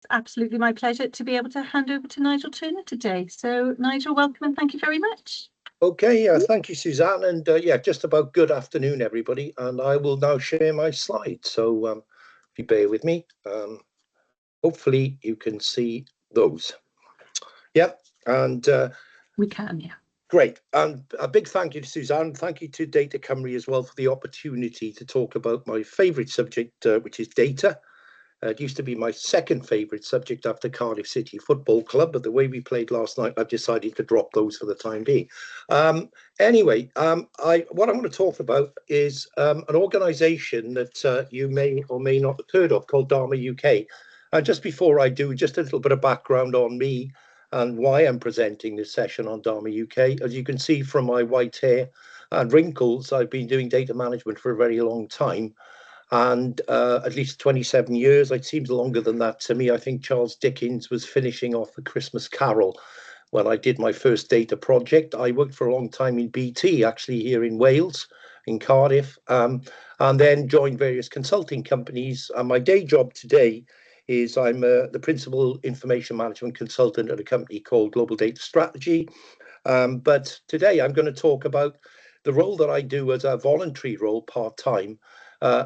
Absolutely my pleasure to be able to hand over to Nigel Turner today. So Nigel, welcome and thank you very much. Okay, thank you, Suzanne, and yeah, just about good afternoon, everybody, and I will now share my slides. So if you bear with me, hopefully you can see those. Yeah, and we can, yeah. Great, and a big thank you to Suzanne. Thank you to Data Cymru as well for the opportunity to talk about my favourite subject, which is data. It used to be my second favourite subject after Cardiff City Football Club, but the way we played last night, I've decided to drop those for the time being. Anyway, what I want to talk about is an organisation that you may or may not have heard of called DAMA UK. And just before I do, just a little bit of background on me and why I'm presenting this session on DAMA UK. As you can see from my white hair and wrinkles, I've been doing data management for a very long time. And at least 27 years. It seems longer than that to me. I think Charles Dickens was finishing off A Christmas Carol when I did my first data project. I worked for a long time in BT, actually here in Wales, in Cardiff, and then joined various consulting companies. And my day job today is I'm the principal information management consultant at a company called Global Data Strategy. But today I'm going to talk about the role that I do as a voluntary role part-time,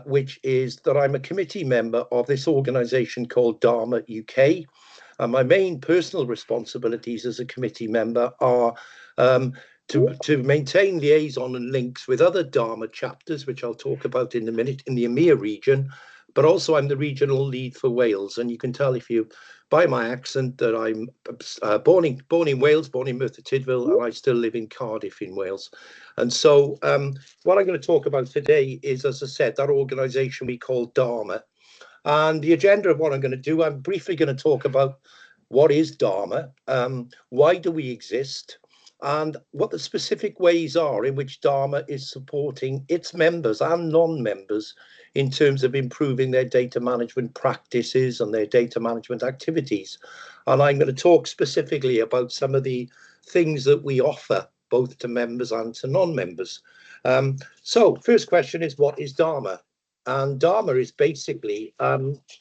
which is that I'm a committee member of this organisation called DAMA UK. And my main personal responsibilities as a committee member are to maintain liaison and links with other DAMA chapters, which I'll talk about in a minute, in the EMEA region, but also I'm the regional lead for Wales. And you can tell if you, by my accent, that I'm born in Wales, born in Merthyr Tydfil, and I still live in Cardiff in Wales. And so what I'm going to talk about today is, as I said, that organisation we call DAMA. And the agenda of what I'm going to do, I'm briefly going to talk about what is DAMA, why do we exist, and what the specific ways are in which DAMA is supporting its members and non-members in terms of improving their data management practices and their data management activities. And I'm going to talk specifically about some of the things that we offer both to members and to non-members. So first question is, what is DAMA? And DAMA is basically,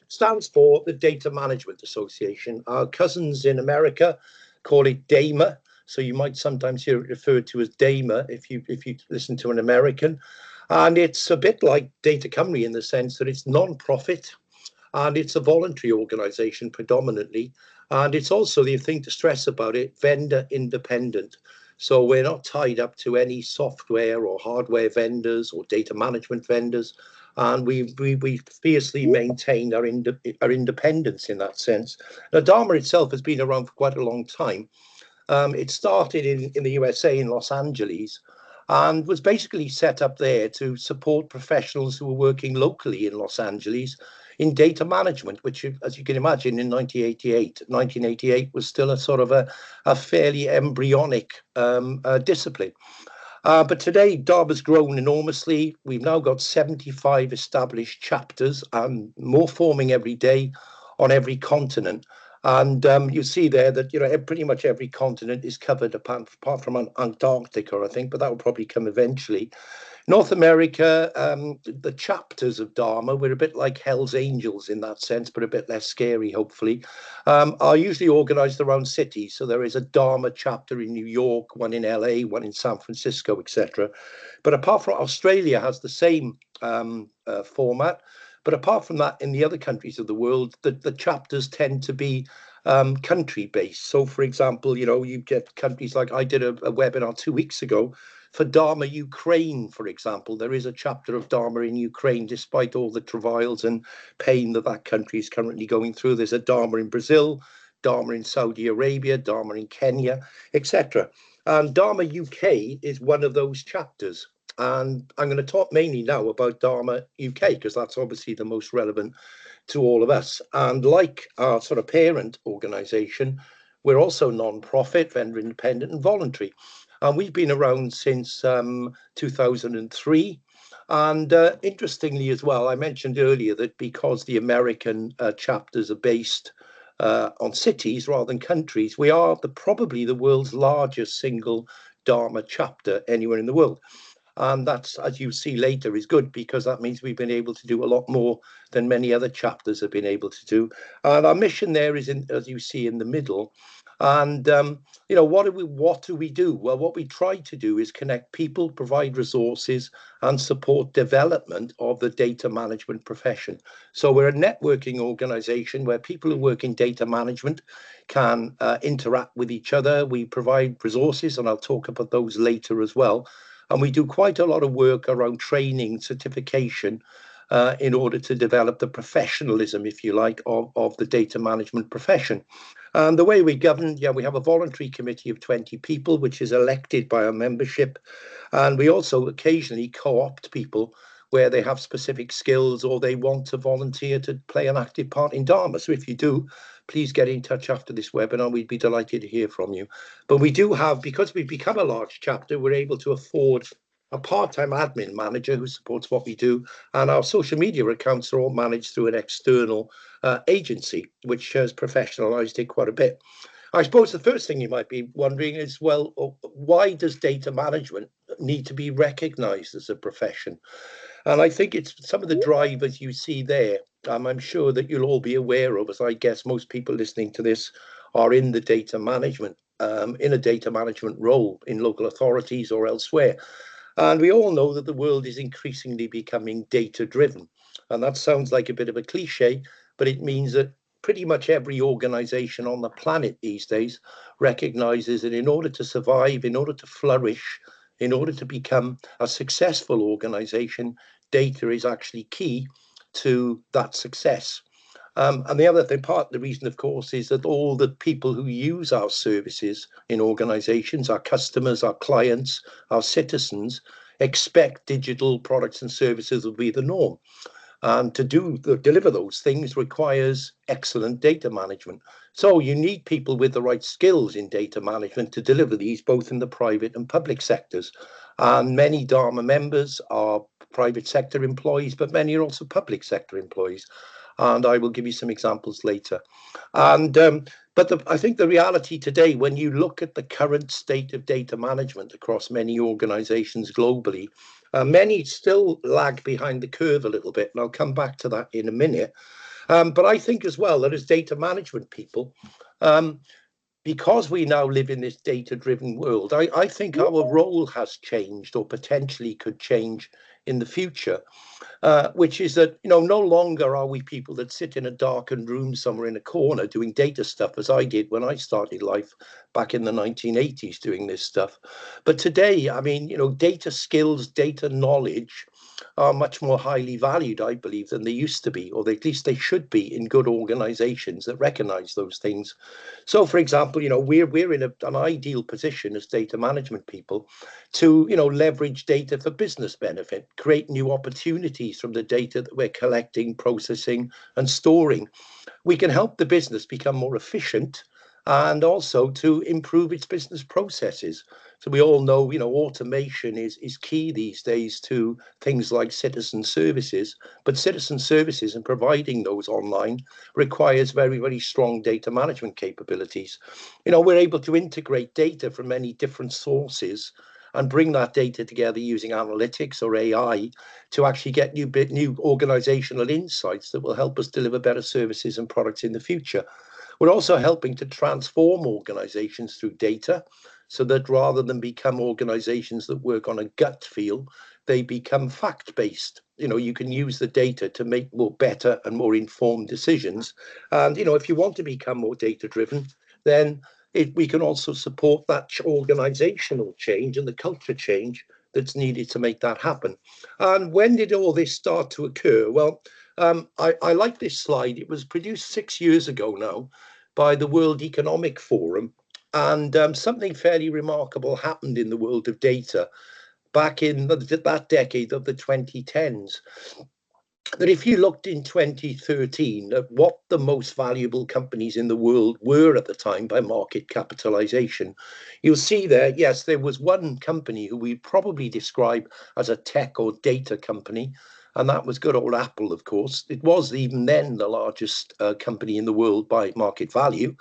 stands for the Data Management Association. Our cousins in America call it DAMA. So you might sometimes hear it referred to as DAMA if you listen to an American. And it's a bit like Data Cymru in the sense that it's non-profit and it's a voluntary organisation predominantly. And it's also, the thing to stress about it, vendor independent. So we're not tied up to any software or hardware vendors or data management vendors. And we fiercely maintain our independence in that sense. Now, DAMA itself has been around for quite a long time. It started in the USA, in Los Angeles, and was basically set up there to support professionals who were working locally in Los Angeles in data management, which, as you can imagine, in 1988 was still a sort of a fairly embryonic discipline. But today, DAMA's grown enormously. We've now got 75 established chapters and more forming every day on every continent. And you see there that, pretty much every continent is covered apart from Antarctica, I think, but that will probably come eventually. North America, the chapters of DAMA, we're a bit like Hell's Angels in that sense, but a bit less scary, hopefully, are usually organised around cities. So there is a DAMA chapter in New York, one in LA, one in San Francisco, etc. But apart from Australia has the same format. But apart from that, in the other countries of the world, the chapters tend to be country-based. So, for example, you get countries like, I did a webinar 2 weeks ago for DAMA Ukraine, for example. There is a chapter of DAMA in Ukraine, despite all the travails and pain that country is currently going through. There's a DAMA in Brazil, DAMA in Saudi Arabia, DAMA in Kenya, etc. And DAMA UK is one of those chapters. And I'm going to talk mainly now about DAMA UK, because that's obviously the most relevant to all of us. And like our sort of parent organisation, we're also non-profit, vendor independent and voluntary. And we've been around since 2003. And interestingly as well, I mentioned earlier that because the American chapters are based on cities rather than countries, we are probably the world's largest single DAMA chapter anywhere in the world. And that's, as you see later, is good, because that means we've been able to do a lot more than many other chapters have been able to do. And our mission there is, as you see, in the middle. And what do we do? Well, what we try to do is connect people, provide resources, and support development of the data management profession. So we're a networking organization where people who work in data management can interact with each other. We provide resources, and I'll talk about those later as well. And we do quite a lot of work around training, certification, in order to develop the professionalism, if you like, of the data management profession. And the way we govern, we have a voluntary committee of 20 people, which is elected by our membership. And we also occasionally co-opt people where they have specific skills or they want to volunteer to play an active part in DAMA. So if you do, please get in touch after this webinar. We'd be delighted to hear from you. But we do have, because we've become a large chapter, we're able to afford a part-time admin manager who supports what we do, and our social media accounts are all managed through an external agency, which has professionalized it quite a bit. I suppose the first thing you might be wondering is, well, why does data management need to be recognized as a profession? And I think it's some of the drivers you see there. I'm sure that you'll all be aware of, as I guess most people listening to this are in the data management, in a data management role in local authorities or elsewhere. And we all know that the world is increasingly becoming data-driven. And that sounds like a bit of a cliche, but it means that pretty much every organization on the planet these days recognizes that in order to survive, in order to flourish, in order to become a successful organization, data is actually key to that success. And the other thing, the reason, of course, is that all the people who use our services in organizations, our customers, our clients, our citizens, expect digital products and services will be the norm. And to deliver those things requires excellent data management. So you need people with the right skills in data management to deliver these, both in the private and public sectors. And many DAMA members are private sector employees, but many are also public sector employees. And I will give you some examples later. And I think the reality today, when you look at the current state of data management across many organizations globally, many still lag behind the curve a little bit, and I'll come back to that in a minute. But I think as well that as data management people, because we now live in this data-driven world, I think our role has changed, or potentially could change in the future. Which is that, no longer are we people that sit in a darkened room somewhere in a corner doing data stuff, as I did when I started life back in the 1980s doing this stuff. But today, I mean, data skills, data knowledge are much more highly valued, I believe, than they used to be, or at least they should be in good organizations that recognize those things. So, for example, we're in an ideal position as data management people to, leverage data for business benefit, create new opportunities from the data that we're collecting, processing, and storing. We can help the business become more efficient and also to improve its business processes. So we all know, automation is key these days to things like citizen services, but citizen services and providing those online requires very, very strong data management capabilities. We're able to integrate data from many different sources and bring that data together using analytics or AI to actually get new organizational insights that will help us deliver better services and products in the future. We're also helping to transform organizations through data so that rather than become organizations that work on a gut feel, they become fact-based. You can use the data to make better and more informed decisions. And, if you want to become more data-driven, then we can also support that organizational change and the culture change that's needed to make that happen. And when did all this start to occur? Well, I like this slide. It was produced 6 years ago now by the World Economic Forum. And something fairly remarkable happened in the world of data back in that decade of the 2010s. That if you looked in 2013 at what the most valuable companies in the world were at the time by market capitalization, you'll see there, yes, there was one company who we probably describe as a tech or data company, and that was good old Apple, of course. It was even then the largest company in the world by market value.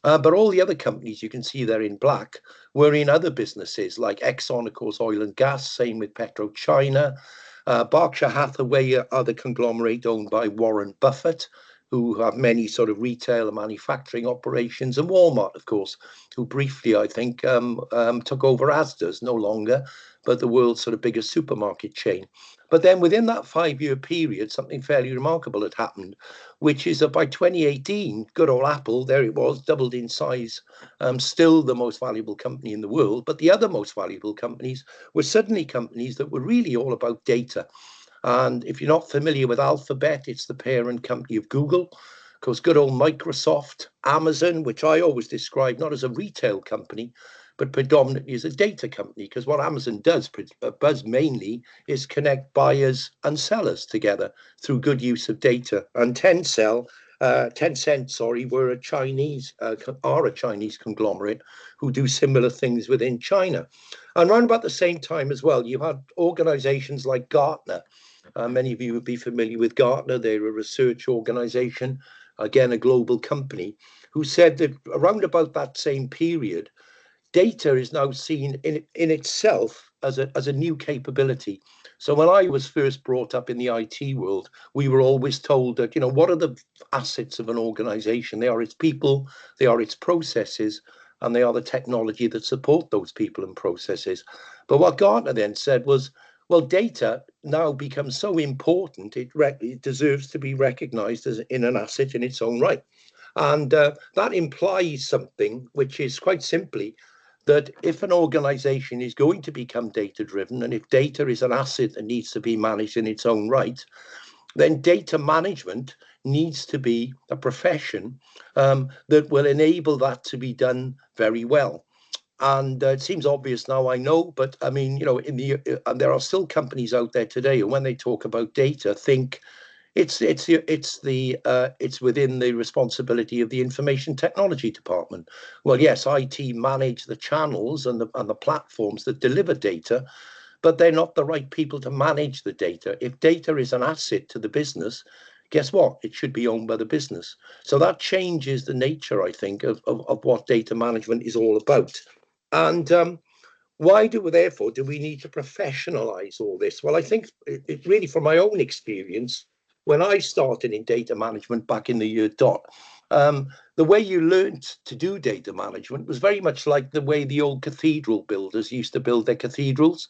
But all the other companies you can see there in black were in other businesses like Exxon, of course, oil and gas, same with PetroChina. Berkshire Hathaway are the conglomerate owned by Warren Buffett, who have many sort of retail and manufacturing operations, and Walmart, of course, who briefly, I think, took over Asda's, no longer, but the world's sort of biggest supermarket chain. But then within that 5-year period, something fairly remarkable had happened, which is that by 2018, good old Apple, there it was, doubled in size, still the most valuable company in the world. But the other most valuable companies were suddenly companies that were really all about data. And if you're not familiar with Alphabet, it's the parent company of Google. Of course, good old Microsoft, Amazon, which I always describe not as a retail company, but predominantly as a data company, because what Amazon does mainly is connect buyers and sellers together through good use of data. And Tencent, were a Chinese conglomerate who do similar things within China. And around about the same time as well, you had organizations like Gartner. Many of you would be familiar with Gartner. They're a research organization, again, a global company, who said that around about that same period, data is now seen in itself as a new capability. So when I was first brought up in the IT world, we were always told that, what are the assets of an organization? They are its people, they are its processes, and they are the technology that support those people and processes. But what Gartner then said was, well, data now becomes so important, it deserves to be recognized as in an asset in its own right. And that implies something, which is quite simply that if an organization is going to become data driven, and if data is an asset that needs to be managed in its own right, then data management needs to be a profession that will enable that to be done very well. And it seems obvious now, I know, but I mean, and there are still companies out there today who, when they talk about data, think it's within the responsibility of the information technology department. Well, yes, IT manage the channels and the platforms that deliver data, but they're not the right people to manage the data. If data is an asset to the business, guess what? It should be owned by the business. So that changes the nature, I think, of what data management is all about. And why therefore do we need to professionalize all this? Well, I think it really, from my own experience, when I started in data management back in the year dot, the way you learned to do data management was very much like the way the old cathedral builders used to build their cathedrals,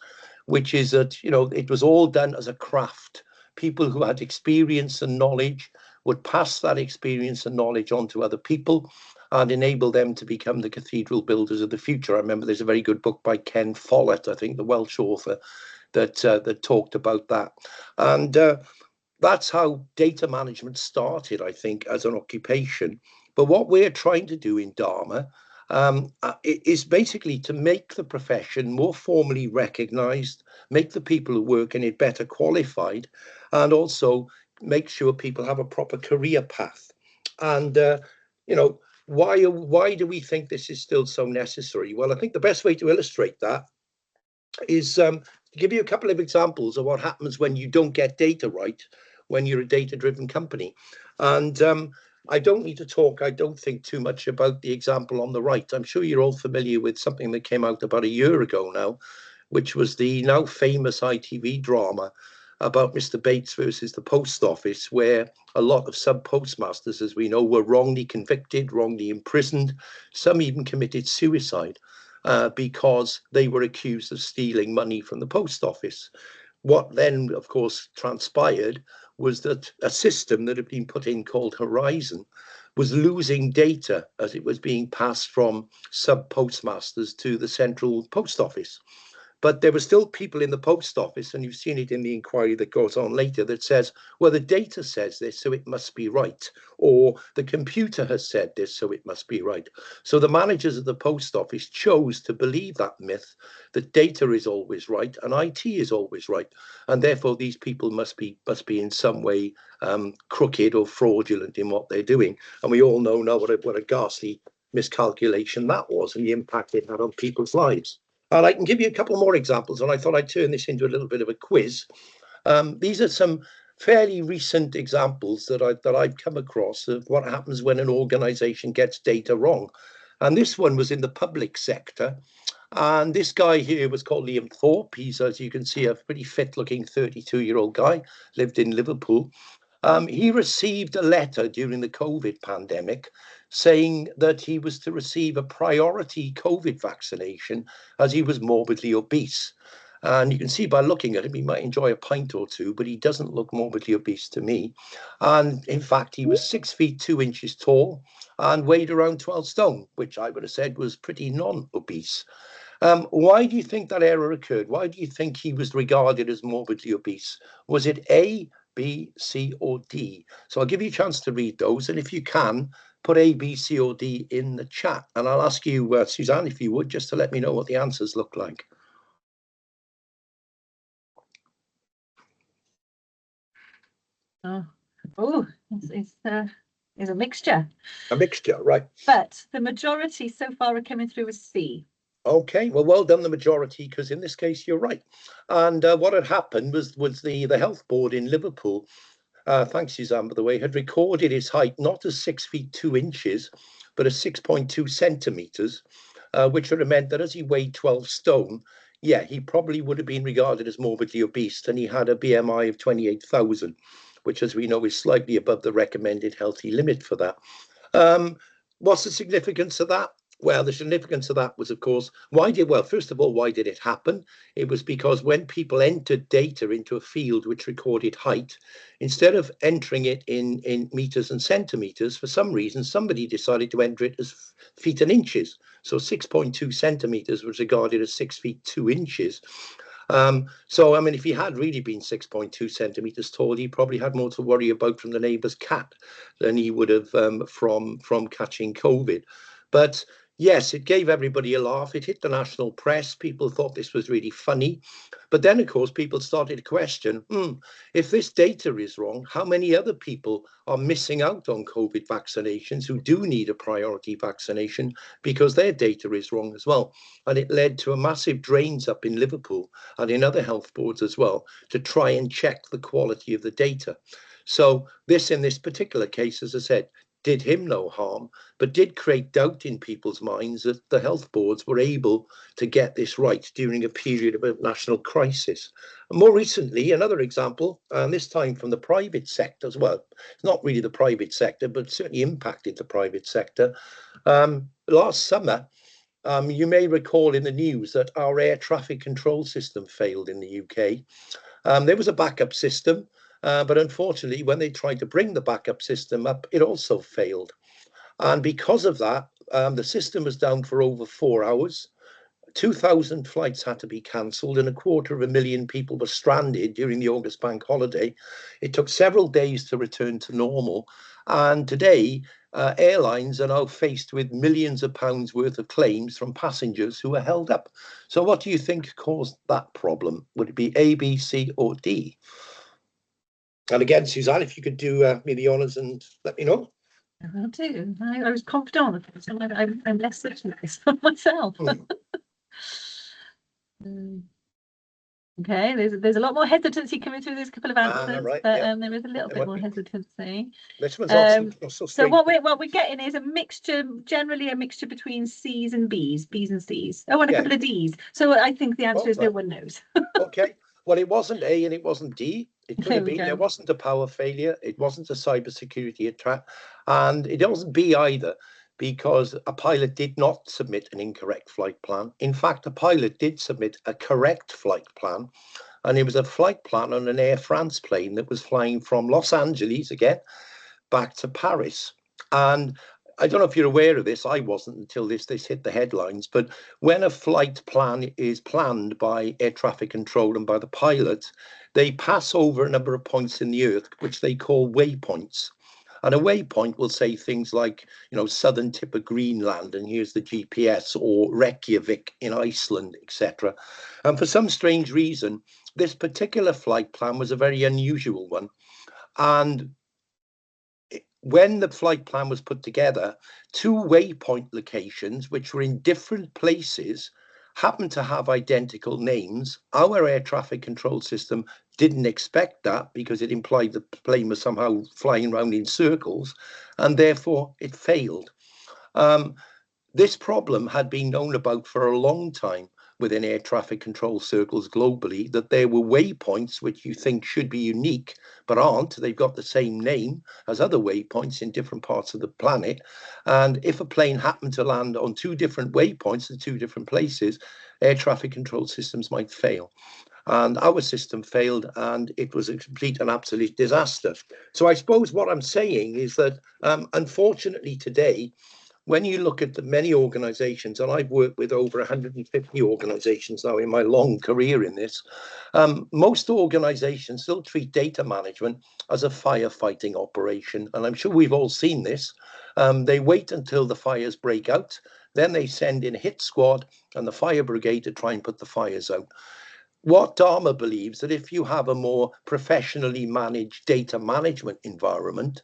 which is that, it was all done as a craft. People who had experience and knowledge would pass that experience and knowledge on to other people and enable them to become the cathedral builders of the future. I remember there's a very good book by Ken Follett, I think, the Welsh author, that talked about that. And that's how data management started, I think, as an occupation. But what we're trying to do in DAMA is basically to make the profession more formally recognized, make the people who work in it better qualified, and also make sure people have a proper career path. And, why do we think this is still so necessary? Well, I think the best way to illustrate that is to give you a couple of examples of what happens when you don't get data right, when you're a data-driven company. And I don't need to talk, I don't think, too much about the example on the right. I'm sure you're all familiar with something that came out about a year ago now, which was the now famous ITV drama about Mr. Bates versus the post office, where a lot of sub-postmasters, as we know, were wrongly convicted, wrongly imprisoned. Some even committed suicide because they were accused of stealing money from the post office. What then, of course, transpired was that a system that had been put in called Horizon was losing data as it was being passed from sub-postmasters to the central post office. But there were still people in the post office, and you've seen it in the inquiry that goes on later, that says, well, the data says this, so it must be right. Or the computer has said this, so it must be right. So the managers of the post office chose to believe that myth, that data is always right and IT is always right. And therefore, these people must be in some way crooked or fraudulent in what they're doing. And we all know now what a ghastly miscalculation that was and the impact it had on people's lives. And I can give you a couple more examples, and I thought I'd turn this into a little bit of a quiz. These are some fairly recent examples that I've come across of what happens when an organisation gets data wrong. And this one was in the public sector. And this guy here was called Liam Thorpe. He's, as you can see, a pretty fit-looking 32-year-old guy, lived in Liverpool. He received a letter during the COVID pandemic saying that he was to receive a priority COVID vaccination as he was morbidly obese. And you can see by looking at him, he might enjoy a pint or two, but he doesn't look morbidly obese to me. And in fact, he was 6 feet 2 inches tall and weighed around 12 stone, which I would have said was pretty non-obese. Why do you think that error occurred? Why do you think he was regarded as morbidly obese? Was it A, B, C, or D? So I'll give you a chance to read those. And if you can, put A, B, C, or D in the chat. And I'll ask you, Suzanne, if you would, just to let me know what the answers look like. It's a mixture. A mixture, right. But the majority so far are coming through as C. Okay, well done, the majority, because in this case, you're right. And what had happened was the health board in Liverpool, thanks, Suzanne, by the way, had recorded his height not as 6 feet 2 inches, but as 6.2 centimetres, which would have meant that as he weighed 12 stone, yeah, he probably would have been regarded as morbidly obese, and he had a BMI of 28,000, which, as we know, is slightly above the recommended healthy limit for that. What's the significance of that? Well, the significance of that was, of course, first of all, why did it happen? It was because when people entered data into a field which recorded height, instead of entering it in meters and centimeters, for some reason, somebody decided to enter it as feet and inches. So 6.2 centimeters was regarded as 6 feet 2 inches. So, I mean, if he had really been 6.2 centimeters tall, he probably had more to worry about from the neighbour's cat than he would have from catching COVID. But yes, it gave everybody a laugh. It hit the national press. People thought this was really funny. But then, of course, people started to question, if this data is wrong, how many other people are missing out on COVID vaccinations who do need a priority vaccination because their data is wrong as well? And it led to a massive drains up in Liverpool and in other health boards as well to try and check the quality of the data. So this, in this particular case, as I said, did him no harm, but did create doubt in people's minds that the health boards were able to get this right during a period of a national crisis. And more recently, another example, and this time from the private sector as well. It's not really the private sector, but certainly impacted the private sector. Last summer, you may recall in the news that our air traffic control system failed in the UK. There was a backup system, but unfortunately, when they tried to bring the backup system up, it also failed. And because of that, the system was down for over 4 hours. 2,000 flights had to be cancelled and 250,000 people were stranded during the August bank holiday. It took several days to return to normal. And today, airlines are now faced with millions of pounds worth of claims from passengers who are held up. So what do you think caused that problem? Would it be A, B, C, or D? And again, Suzanne, if you could do me the honours and let me know. I'll do. I was confident on it, so I'm less certain of this for myself. Okay, there's a lot more hesitancy coming through this couple of answers, right, but yeah. there is a little bit more hesitancy. This one's not so so what we're getting is a mixture, generally a mixture between C's and B's and C's. Oh, and a couple of D's. So I think the answer is no one knows. Okay. Well, it wasn't A and it wasn't D. It could have been. There wasn't a power failure. It wasn't a cybersecurity attack, and it wasn't B either, because a pilot did not submit an incorrect flight plan. In fact, a pilot did submit a correct flight plan, and it was a flight plan on an Air France plane that was flying from Los Angeles, again, back to Paris. And I don't know if you're aware of this. I wasn't until this hit the headlines. But when a flight plan is planned by air traffic control and by the pilot, they pass over a number of points in the earth, which they call waypoints. And a waypoint will say things like, southern tip of Greenland, and here's the GPS, or Reykjavik in Iceland, etc. And for some strange reason, this particular flight plan was a very unusual one. And when the flight plan was put together, 2 waypoint locations, which were in different places, happened to have identical names. Our air traffic control system didn't expect that because it implied the plane was somehow flying around in circles, and therefore it failed. This problem had been known about for a long time within air traffic control circles globally, that there were waypoints which you think should be unique, but aren't. They've got the same name as other waypoints in different parts of the planet. And if a plane happened to land on two different waypoints in two different places, air traffic control systems might fail. And our system failed, and it was a complete and absolute disaster. So I suppose what I'm saying is that, unfortunately today, when you look at the many organizations, and I've worked with over 150 organizations now in my long career in this, most organizations still treat data management as a firefighting operation. And I'm sure we've all seen this. They wait until the fires break out, then they send in a hit squad and the fire brigade to try and put the fires out. What DAMA believes that if you have a more professionally managed data management environment,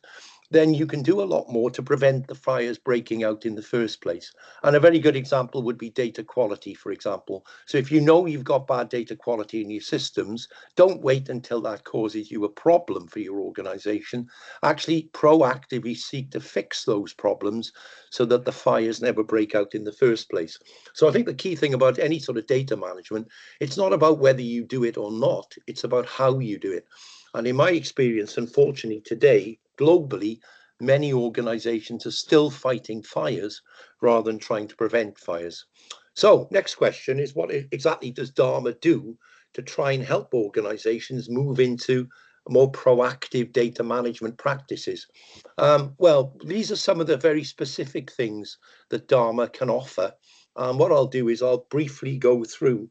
then you can do a lot more to prevent the fires breaking out in the first place. And a very good example would be data quality, for example. So if you know you've got bad data quality in your systems, don't wait until that causes you a problem for your organization. Actually proactively seek to fix those problems so that the fires never break out in the first place. So I think the key thing about any sort of data management, it's not about whether you do it or not, it's about how you do it. And in my experience, unfortunately today, globally, many organizations are still fighting fires rather than trying to prevent fires. So next question is, what exactly does DAMA do to try and help organizations move into more proactive data management practices? Well, these are some of the very specific things that DAMA can offer. What I'll do is I'll briefly go through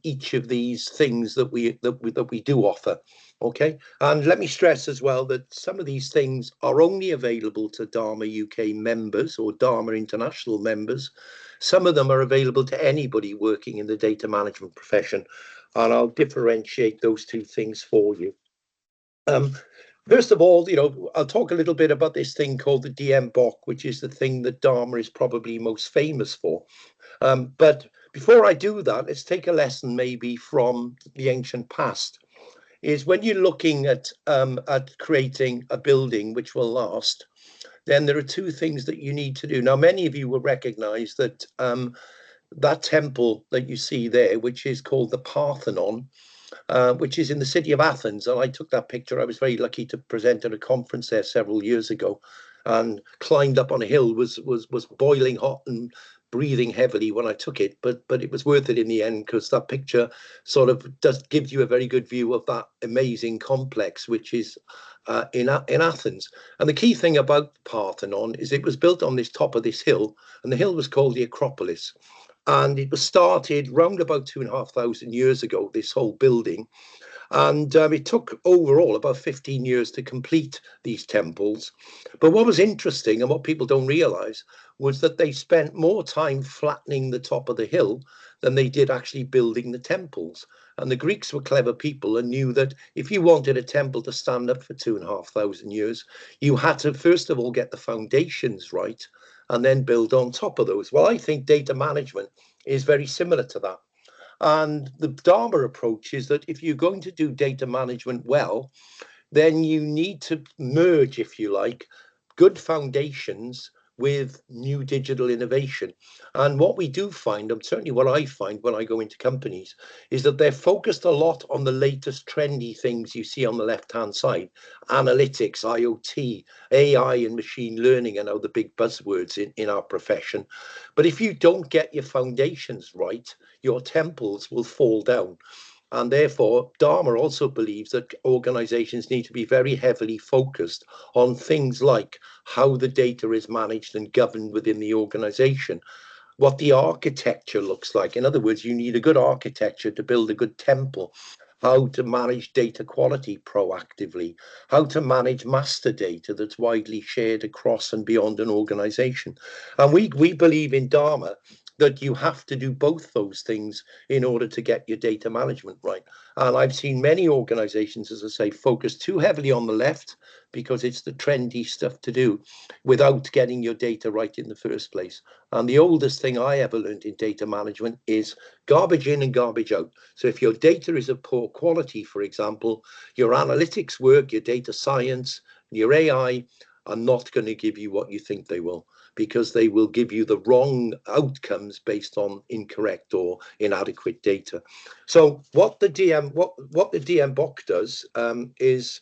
each of these things that we do offer. Okay, and let me stress as well that some of these things are only available to DAMA UK members or DAMA international members. Some of them are available to anybody working in the data management profession, and I'll differentiate those two things for you. First of all, I'll talk a little bit about this thing called the DMBOK, which is the thing that DAMA is probably most famous for. But before I do that, let's take a lesson maybe from the ancient past. Is when you're looking at creating a building which will last, then there are two things that you need to do. Now, many of you will recognize that that temple that you see there, which is called the Parthenon, which is in the city of Athens. And I took that picture. I was very lucky to present at a conference there several years ago, and climbed up on a hill, was boiling hot and breathing heavily when I took it, but it was worth it in the end, because that picture sort of gives you a very good view of that amazing complex which is in Athens. And the key thing about the Parthenon is it was built on this top of this hill, and the hill was called the Acropolis. And it was started round about 2,500 years ago, this whole building. And it took overall about 15 years to complete these temples. But what was interesting, and what people don't realize, was that they spent more time flattening the top of the hill than they did actually building the temples. And the Greeks were clever people and knew that if you wanted a temple to stand up for 2,500 years, you had to first of all get the foundations right and then build on top of those. Well, I think data management is very similar to that. And the DAMA approach is that if you're going to do data management well, then you need to merge, if you like, good foundations with new digital innovation. And what we do find, and certainly what I find when I go into companies, is that they're focused a lot on the latest trendy things you see on the left-hand side. Analytics, IoT, AI and machine learning are now the big buzzwords in our profession. But if you don't get your foundations right, your temples will fall down. And therefore, DAMA also believes that organizations need to be very heavily focused on things like how the data is managed and governed within the organization, what the architecture looks like. In other words, you need a good architecture to build a good temple, how to manage data quality proactively, how to manage master data that's widely shared across and beyond an organization. And we believe in DAMA that you have to do both those things in order to get your data management right. And I've seen many organizations, as I say, focus too heavily on the left because it's the trendy stuff to do without getting your data right in the first place. And the oldest thing I ever learned in data management is garbage in and garbage out. So if your data is of poor quality, for example, your analytics work, your data science, your AI are not going to give you what you think they will, because they will give you the wrong outcomes based on incorrect or inadequate data. So what the DMBOK does is,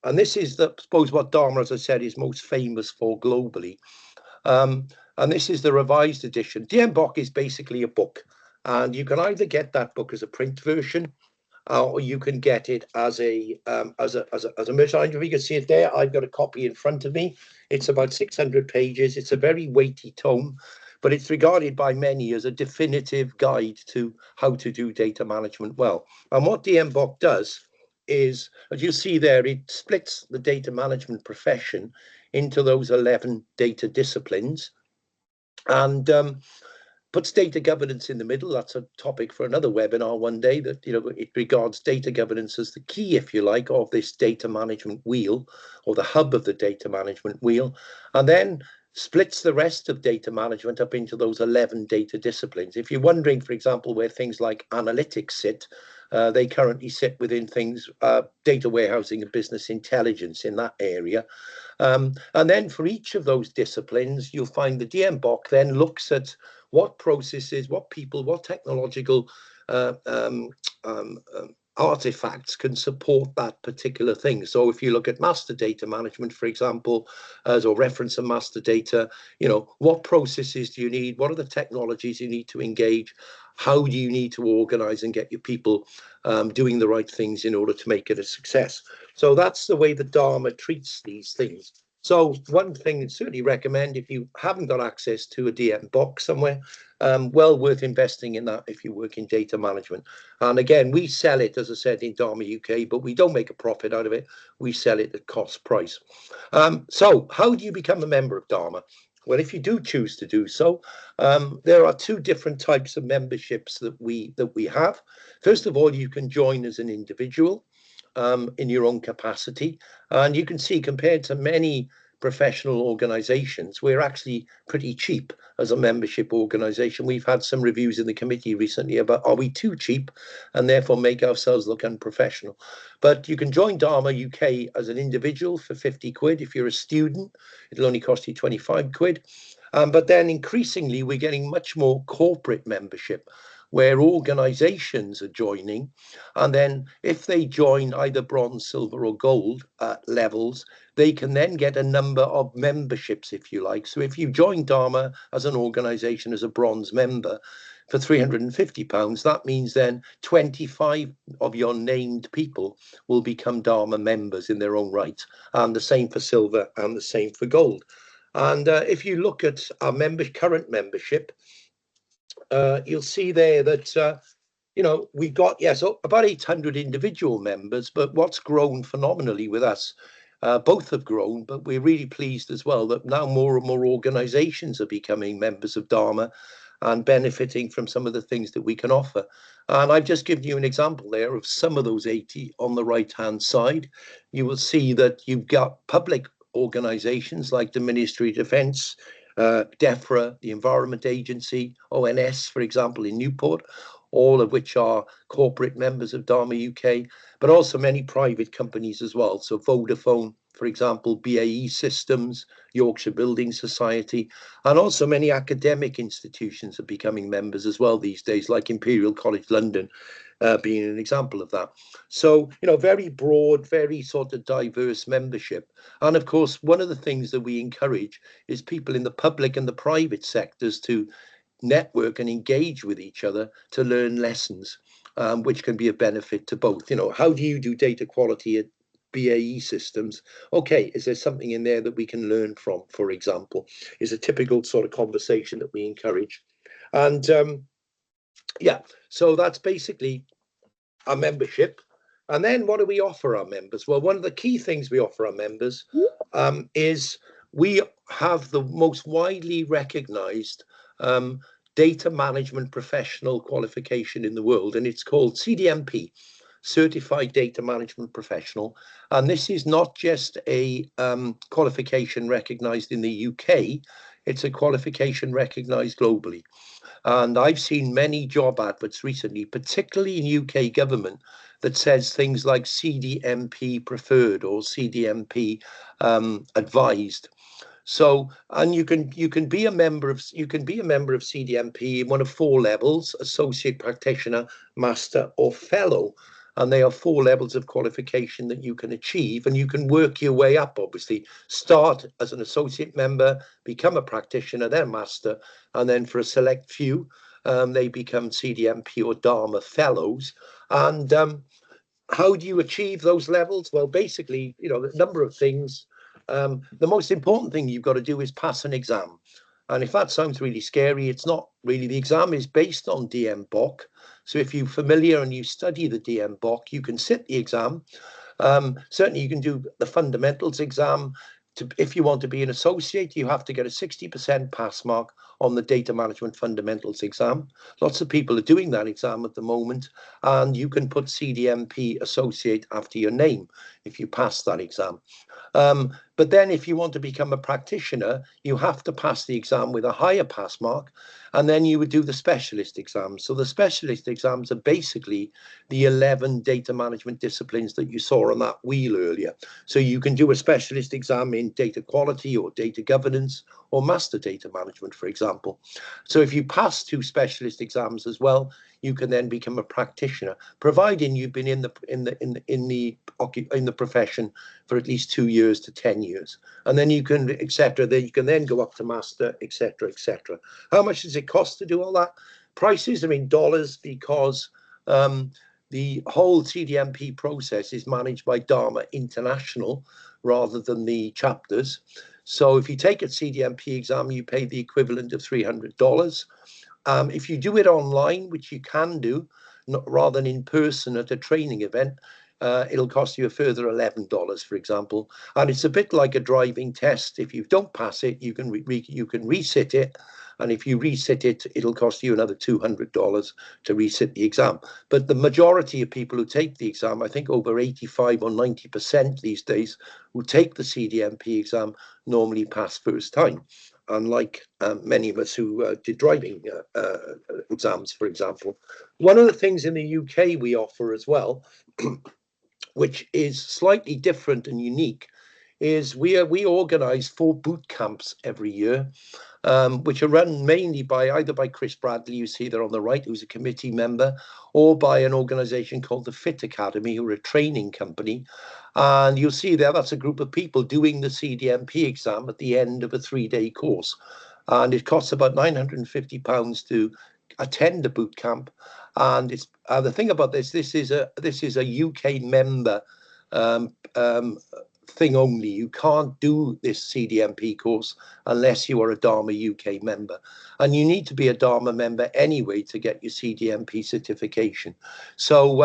and this is, I suppose, what DAMA, as I said, is most famous for globally. And this is the revised edition. DMBOK is basically a book, and you can either get that book as a print version, or you can get it as a merchandise. You can see it there. I've got a copy in front of me. It's about 600 pages. It's a very weighty tome, but it's regarded by many as a definitive guide to how to do data management well. And what DMBOK does is, as you see there, it splits the data management profession into those 11 data disciplines, and puts data governance in the middle. That's a topic for another webinar one day, that, you know, it regards data governance as the key, if you like, of this data management wheel, or the hub of the data management wheel, and then splits the rest of data management up into those 11 data disciplines. If you're wondering, for example, where things like analytics sit, they currently sit within things, data warehousing and business intelligence, in that area. And then for each of those disciplines, you'll find the DMBOK then looks at what processes, what people, what technological artifacts can support that particular thing. So if you look at master data management, for example, as or reference and master data, you know, what processes do you need? What are the technologies you need to engage? How do you need to organize and get your people doing the right things in order to make it a success? So that's the way the DAMA treats these things. So one thing I'd certainly recommend, if you haven't got access to a DMBOK somewhere, well worth investing in that if you work in data management. And again, we sell it, as I said, in DAMA UK, but we don't make a profit out of it. We sell it at cost price. So how do you become a member of DAMA? Well, if you do choose to do so, there are two different types of memberships that we have. First of all, you can join as an individual in your own capacity, and you can see, compared to many professional organizations, we're actually pretty cheap as a membership organization. We've had some reviews in the committee recently about, are we too cheap and therefore make ourselves look unprofessional? But you can join DAMA UK as an individual for 50 quid. If you're a student, it'll only cost you 25 quid. But then increasingly, we're getting much more corporate membership, where organizations are joining, and then if they join either bronze, silver or gold levels, they can then get a number of memberships, if you like. So if you join DAMA as an organization as a bronze member for £350, that means then 25 of your named people will become DAMA members in their own right, and the same for silver and the same for gold. And if you look at our current membership, you'll see there that you know, we've got, yes, about 800 individual members, but what's grown phenomenally with us, both have grown, but we're really pleased as well that now more and more organizations are becoming members of DAMA and benefiting from some of the things that we can offer. And I've just given you an example there of some of those 80 on the right-hand side. You will see that you've got public organizations like the Ministry of Defence, DEFRA, the Environment Agency, ONS, for example, in Newport, all of which are corporate members of DAMA UK, but also many private companies as well. So Vodafone, for example, BAE Systems, Yorkshire Building Society, and also many academic institutions are becoming members as well these days, like Imperial College London being an example of that. So, you know, very broad, very sort of diverse membership. And of course, one of the things that we encourage is people in the public and the private sectors to network and engage with each other to learn lessons, which can be a benefit to both. You know, how do you do data quality at BAE Systems? Okay, is there something in there that we can learn from, for example, is a typical sort of conversation that we encourage. And yeah, so that's basically our membership. And then what do we offer our members? Well, one of the key things we offer our members is we have the most widely recognized data management professional qualification in the world, and it's called CDMP, Certified Data Management Professional. And this is not just a qualification recognized in the UK, it's a qualification recognized globally. And I've seen many job adverts recently, particularly in UK government, that says things like CDMP preferred or CDMP advised. So, and you can be a member of CDMP in one of 4 levels: associate practitioner, master, or fellow. And they are 4 levels of qualification that you can achieve, and you can work your way up. Obviously, start as an associate member, become a practitioner, then master, and then for a select few, they become CDMP or DAMA fellows. And how do you achieve those levels? Well, basically, you know, a number of things. The most important thing you've got to do is pass an exam. And if that sounds really scary, it's not really. The exam is based on DMBOK. So if you're familiar and you study the DMBOK, you can sit the exam. Certainly you can do the fundamentals exam. If you want to be an associate, you have to get a 60% pass mark on the data management fundamentals exam. Lots of people are doing that exam at the moment, and you can put CDMP associate after your name if you pass that exam. But then if you want to become a practitioner, you have to pass the exam with a higher pass mark, and then you would do the specialist exams. So the specialist exams are basically the 11 data management disciplines that you saw on that wheel earlier. So you can do a specialist exam in data quality or data governance or master data management, for example. So if you pass 2 specialist exams as well, you can then become a practitioner, providing you've been in the profession for at least 2 years to 10 years, and then you can, etc. Then you can then go up to master, etc., etc. How much does it cost to do all that? Prices, I mean, dollars, because the whole CDMP process is managed by DAMA International rather than the chapters. So if you take a CDMP exam, you pay the equivalent of $300. If you do it online, which you can do, rather than in person at a training event, it'll cost you a further $11, for example. And it's a bit like a driving test. If you don't pass it, you can resit it. And if you resit it, it'll cost you another $200 to resit the exam. But the majority of people who take the exam, I think over 85 or 90% these days, who take the CDMP exam normally pass first time. Unlike many of us who did driving exams, for example. One of the things in the UK we offer as well, which is slightly different and unique, is we organise 4 boot camps every year, which are run mainly by either by Chris Bradley, you see there on the right, who's a committee member, or by an organisation called the Fit Academy, who are a training company. And you'll see there, that's a group of people doing the CDMP exam at the end of a 3-day course. And it costs about £950 to attend a boot camp. And it's the thing about this is a UK member thing only. You can't do this CDMP course unless you are a DAMA UK member, and you need to be a DAMA member anyway to get your CDMP certification. So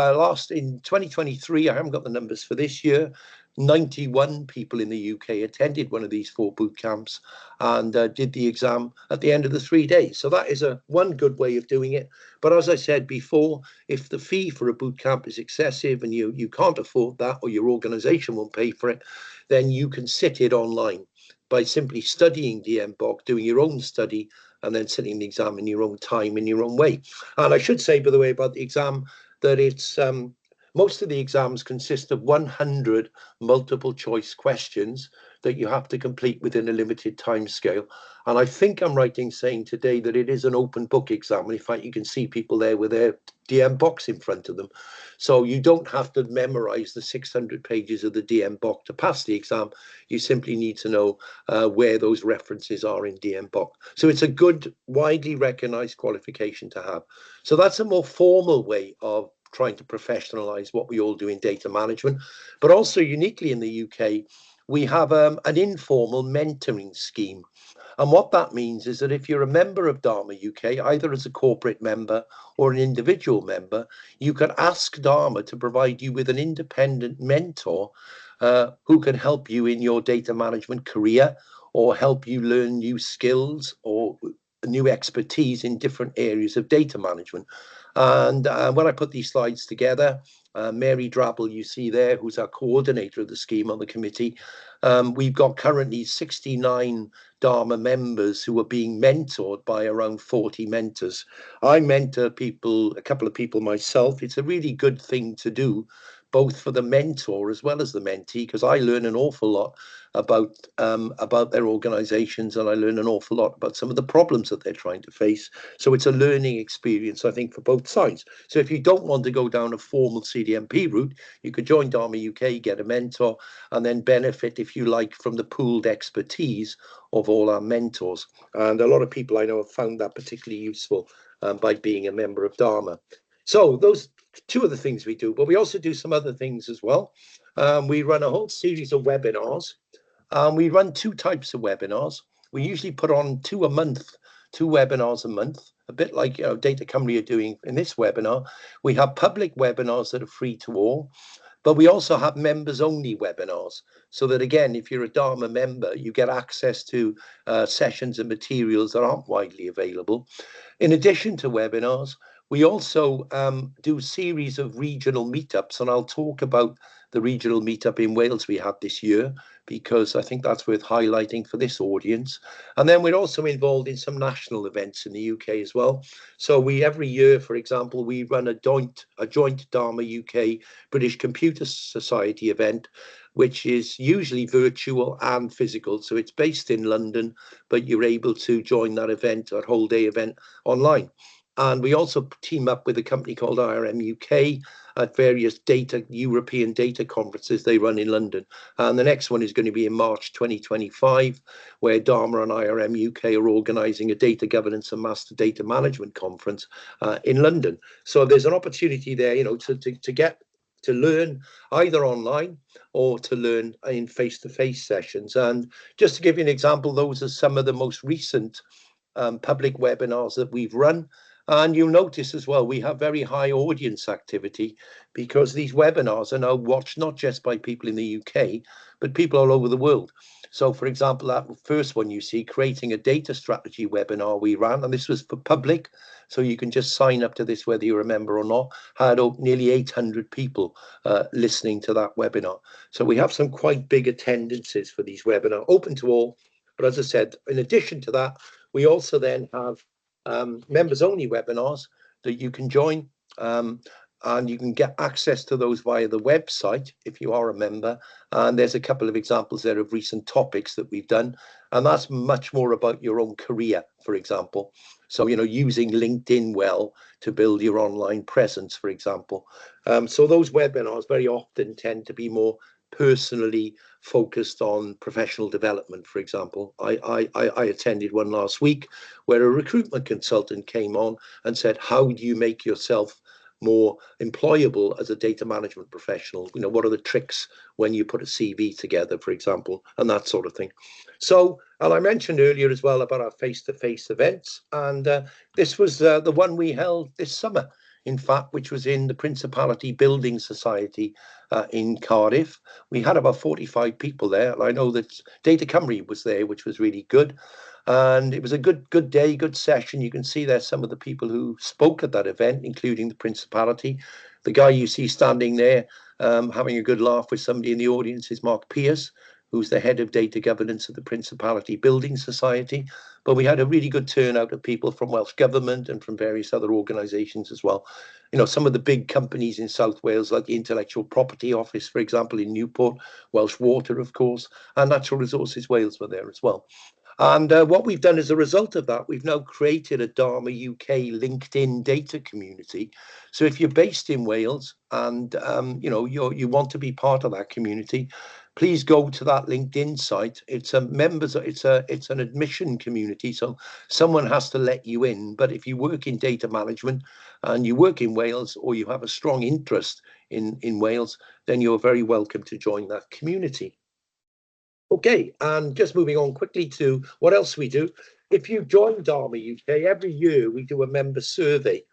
in 2023, I haven't got the numbers for this year, 91 people in the UK attended one of these 4 boot camps and did the exam at the end of the 3 days. So that is one good way of doing it. But as I said before, if the fee for a boot camp is excessive and you can't afford that, or your organisation won't pay for it, then you can sit it online by simply studying DMBOK, doing your own study, and then sitting the exam in your own time, in your own way. And I should say, by the way, about the exam, that it's most of the exams consist of 100 multiple choice questions that you have to complete within a limited time scale. And I think I'm right in saying today that it is an open book exam. And in fact, you can see people there with their DMBOKs in front of them. So you don't have to memorize the 600 pages of the DMBOK to pass the exam. You simply need to know where those references are in DMBOK. So it's a good, widely recognized qualification to have. So that's a more formal way of trying to professionalize what we all do in data management. But also uniquely in the UK, we have an informal mentoring scheme. And what that means is that if you're a member of DAMA UK, either as a corporate member or an individual member, you can ask DAMA to provide you with an independent mentor who can help you in your data management career, or help you learn new skills, or new expertise in different areas of data management. And when I put these slides together, Mary Drabble, you see there, who's our coordinator of the scheme on the committee, we've got currently 69 DAMA members who are being mentored by around 40 mentors. I mentor people, a couple of people myself. It's a really good thing to do, both for the mentor as well as the mentee, because I learn an awful lot about their organizations, and I learn an awful lot about some of the problems that they're trying to face. So it's a learning experience, I think, for both sides. So if you don't want to go down a formal CDMP route, you could join DAMA UK, get a mentor, and then benefit, if you like, from the pooled expertise of all our mentors. And a lot of people I know have found that particularly useful by being a member of DAMA. So those two of the things we do, but we also do some other things as well. We run a whole series of webinars. We run two types of webinars. We usually put on two webinars a month, a bit like Data Cymru are doing in this webinar. We have public webinars that are free to all, but we also have members only webinars, so that again, if you're a DAMA member, you get access to sessions and materials that aren't widely available. In addition to webinars, we also do a series of regional meetups, and I'll talk about the regional meetup in Wales we had this year, because I think that's worth highlighting for this audience. And then we're also involved in some national events in the UK as well. So every year, for example, we run a joint DAMA UK British Computer Society event, which is usually virtual and physical. So it's based in London, but you're able to join that event, that whole day event, online. And we also team up with a company called IRM UK at various European data conferences they run in London. And the next one is going to be in March 2025, where DAMA and IRM UK are organising a data governance and master data management conference in London. So there's an opportunity there, to get to learn either online or to learn in face-to-face sessions. And just to give you an example, those are some of the most recent public webinars that we've run. And you'll notice as well, we have very high audience activity, because these webinars are now watched not just by people in the UK, but people all over the world. So, for example, that first one you see, creating a data strategy webinar we ran, and this was for public, so you can just sign up to this whether you're a member or not, had nearly 800 people listening to that webinar. So we have some quite big attendances for these webinars, open to all. But as I said, in addition to that, we also then have members only webinars that you can join, and you can get access to those via the website if you are a member. And there's a couple of examples there of recent topics that we've done, and that's much more about your own career, for example. So, using LinkedIn well to build your online presence, for example. So those webinars very often tend to be more personally focused on professional development. For example, I attended one last week where a recruitment consultant came on and said, how do you make yourself more employable as a data management professional? What are the tricks when you put a CV together, for example, and that sort of thing. So, and I mentioned earlier as well about our face-to-face events, and this was the one we held this summer, in fact, which was in the Principality Building Society in Cardiff. We had about 45 people there, and I know that Data Cymru was there, which was really good. And it was a good day, good session. You can see there some of the people who spoke at that event, including the Principality. The guy you see standing there having a good laugh with somebody in the audience is Mark Pierce, who's the head of data governance of the Principality Building Society. But we had a really good turnout of people from Welsh Government and from various other organisations as well. Some of the big companies in South Wales, like the Intellectual Property Office, for example, in Newport, Welsh Water, of course, and Natural Resources Wales were there as well. And what we've done as a result of that, we've now created a DAMA UK LinkedIn data community. So if you're based in Wales and you want to be part of that community, please go to that LinkedIn site. It's an admission community, so someone has to let you in. But if you work in data management and you work in Wales, or you have a strong interest in Wales, then you're very welcome to join that community. Okay, and just moving on quickly to what else we do. If you join DAMA UK, every year we do a member survey.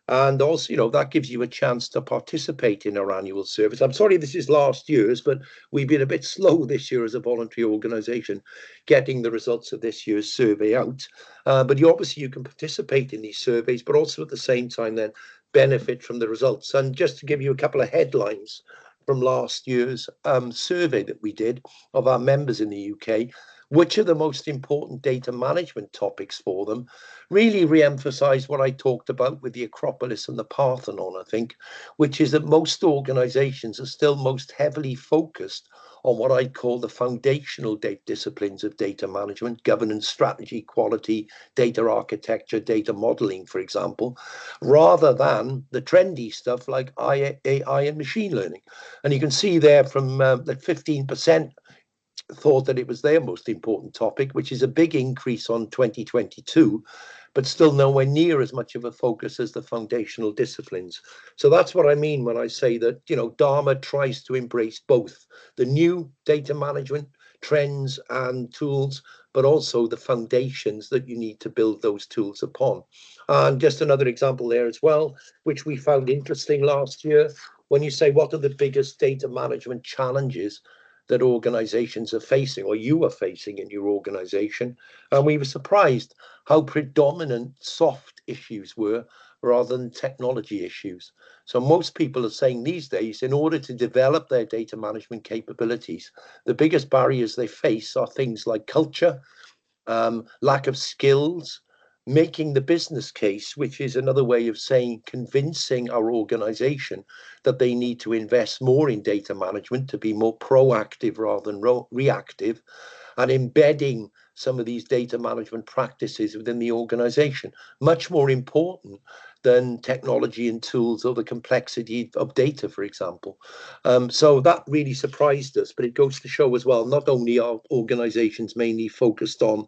And also, that gives you a chance to participate in our annual service. I'm sorry this is last year's, but we've been a bit slow this year as a voluntary organisation getting the results of this year's survey out. But you can participate in these surveys, but also at the same time then benefit from the results. And just to give you a couple of headlines from last year's survey that we did of our members in the UK, which are the most important data management topics for them, really re-emphasise what I talked about with the Acropolis and the Parthenon, I think, which is that most organisations are still most heavily focused on what I'd call the foundational disciplines of data management: governance, strategy, quality, data architecture, data modelling, for example, rather than the trendy stuff like AI and machine learning. And you can see there from that 15% thought that it was their most important topic, which is a big increase on 2022, but still nowhere near as much of a focus as the foundational disciplines. So that's what I mean when I say that, DAMA tries to embrace both the new data management trends and tools, but also the foundations that you need to build those tools upon. And just another example there as well, which we found interesting last year, when you say what are the biggest data management challenges that organizations are facing, or you are facing in your organization, and we were surprised how predominant soft issues were rather than technology issues. So most people are saying these days, in order to develop their data management capabilities, the biggest barriers they face are things like culture, lack of skills, making the business case, which is another way of saying convincing our organization that they need to invest more in data management to be more proactive rather than reactive, and embedding some of these data management practices within the organization. Much more important than technology and tools or the complexity of data, for example. So that really surprised us, but it goes to show as well, not only are organizations mainly focused on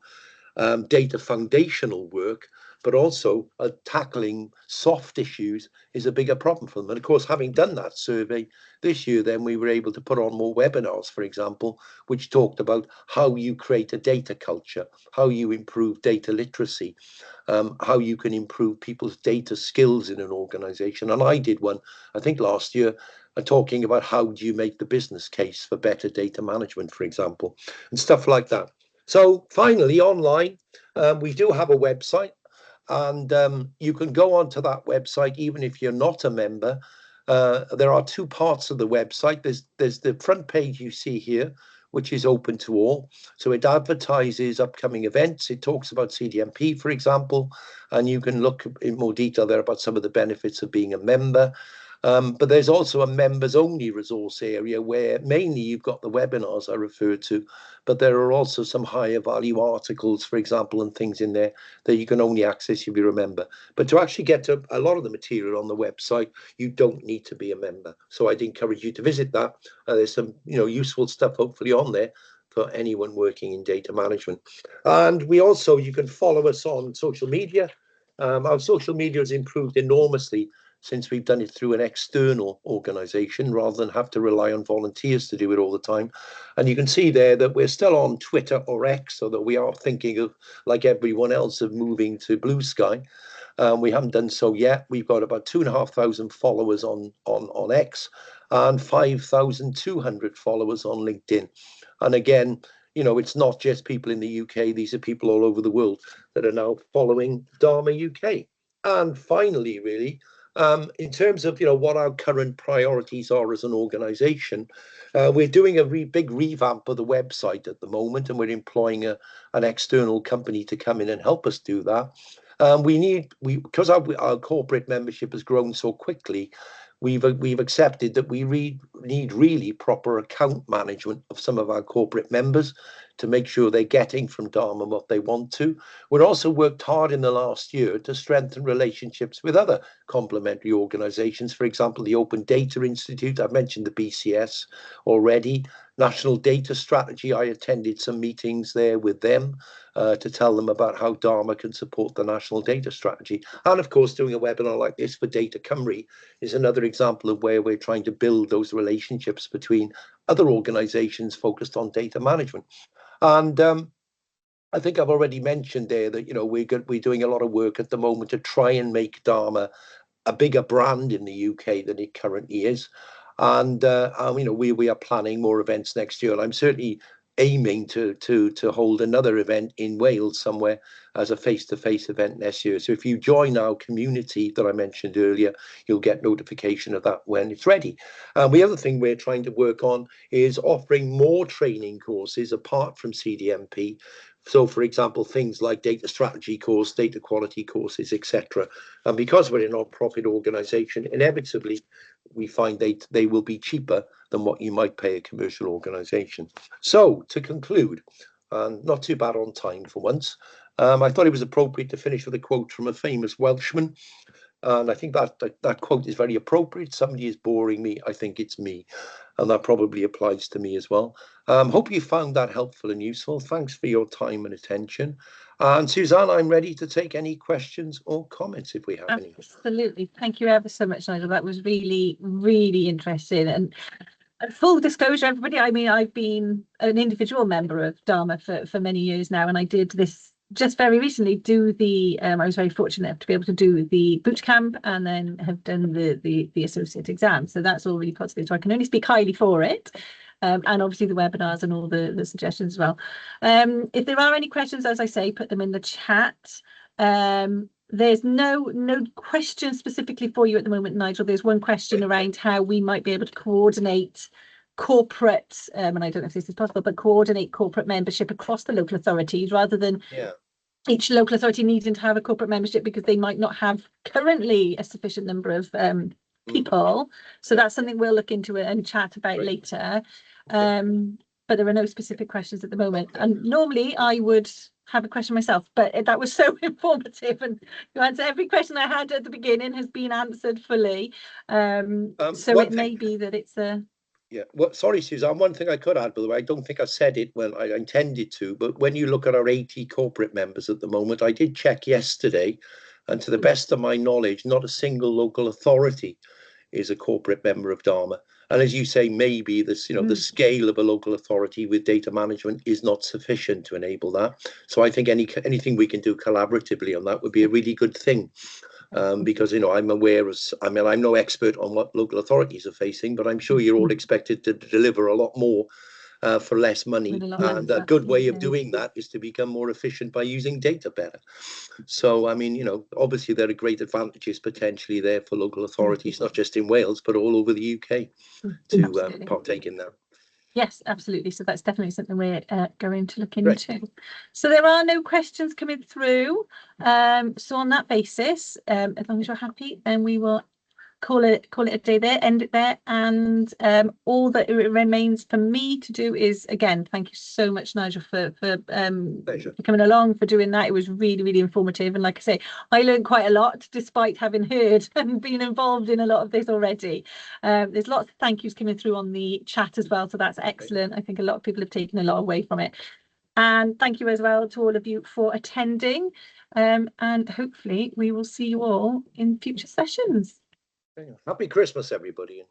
data foundational work, but also tackling soft issues is a bigger problem for them. And of course, having done that survey this year, then we were able to put on more webinars, for example, which talked about how you create a data culture, how you improve data literacy, how you can improve people's data skills in an organization. And I did one, I think last year, talking about how do you make the business case for better data management, for example, and stuff like that. So finally, online, we do have a website, and you can go onto that website even if you're not a member. There are two parts of the website. There's the front page you see here, which is open to all. So it advertises upcoming events. It talks about CDMP, for example, and you can look in more detail there about some of the benefits of being a member. But there's also a members only resource area where mainly you've got the webinars I referred to, but there are also some higher value articles, for example, and things in there that you can only access if you're a member. But to actually get to a lot of the material on the website, you don't need to be a member. So I'd encourage you to visit that. There's some useful stuff hopefully on there for anyone working in data management. And you can follow us on social media. Our social media has improved enormously since we've done it through an external organization rather than have to rely on volunteers to do it all the time. And you can see there that we're still on Twitter or X, so that we are thinking of, like everyone else, of moving to Blue Sky. We haven't done so yet. We've got about 2,500 followers on X and 5,200 followers on LinkedIn. And again, it's not just people in the UK. These are people all over the world that are now following DAMA UK. And finally, really, in terms of what our current priorities are as an organisation, we're doing a big revamp of the website at the moment, and we're employing an external company to come in and help us do that. Because our corporate membership has grown so quickly, we've accepted that we need really proper account management of some of our corporate members to make sure they're getting from DAMA what they want to. We've also worked hard in the last year to strengthen relationships with other complementary organisations. For example, the Open Data Institute, I've mentioned the BCS already. National Data Strategy, I attended some meetings there with them to tell them about how DAMA can support the National Data Strategy. And of course, doing a webinar like this for Data Cymru is another example of where we're trying to build those relationships between other organisations focused on data management. And I think I've already mentioned there that we're doing a lot of work at the moment to try and make DAMA a bigger brand in the UK than it currently is. And you know, we are planning more events next year. And I'm certainly aiming to hold another event in Wales somewhere as a face-to-face event next year. So if you join our community that I mentioned earlier, you'll get notification of that when it's ready. The other thing we're trying to work on is offering more training courses apart from CDMP. So, for example, things like data strategy course, data quality courses, etc. And because we're a non-profit organisation, inevitably, we find they will be cheaper than what you might pay a commercial organisation. So, to conclude, not too bad on time for once, I thought it was appropriate to finish with a quote from a famous Welshman. And I think that quote is very appropriate. Somebody is boring me, I think it's me. And that probably applies to me as well. Hope you found that helpful and useful. Thanks for your time and attention. And Suzanne, I'm ready to take any questions or comments if we have any. Absolutely. Thank you ever so much, Nigel. That was really, really interesting. And full disclosure, everybody, I mean, I've been an individual member of DAMA for many years now, and I did this just very recently, I was very fortunate to be able to do the boot camp and then have done the associate exam. So that's all really positive. So I can only speak highly for it. And obviously the webinars and all the suggestions as well. If there are any questions, as I say, put them in the chat. There's no question specifically for you at the moment, Nigel. There's one question around how we might be able to coordinate corporate, and I don't know if this is possible, but coordinate corporate membership across the local authorities rather than each local authority needing to have a corporate membership because they might not have currently a sufficient number of people. So that's something we'll look into and chat about later. But there are no specific questions at the moment. And normally I would have a question myself, but that was so informative, and you answered every question I had at the beginning has been answered fully. So it may be that it's a... Yeah, well, sorry, Suzanne, one thing I could add, by the way, I don't think I said it when I intended to, but when you look at our 80 corporate members at the moment, I did check yesterday, and to the best of my knowledge, not a single local authority is a corporate member of DAMA. And as you say, maybe this, the scale of a local authority with data management is not sufficient to enable that. So I think anything we can do collaboratively on that would be a really good thing. Because I'm aware I'm no expert on what local authorities are facing, but I'm sure you're all expected to deliver a lot more for less money, and a good way of doing that is to become more efficient by using data better. So I mean, obviously there are great advantages potentially there for local authorities, not just in Wales but all over the UK to partake in that. Yes, absolutely. So that's definitely something we're going to look into. Right. So there are no questions coming through. So on that basis, as long as you're happy, then we will call it a day there, end it there. And all that remains for me to do is, again, thank you so much, Nigel, for coming along, for doing that. It was really, really informative. And like I say, I learned quite a lot despite having heard and been involved in a lot of this already. There's lots of thank yous coming through on the chat as well. So that's excellent. I think a lot of people have taken a lot away from it. And thank you as well to all of you for attending. And hopefully we will see you all in future sessions. Happy Christmas, everybody.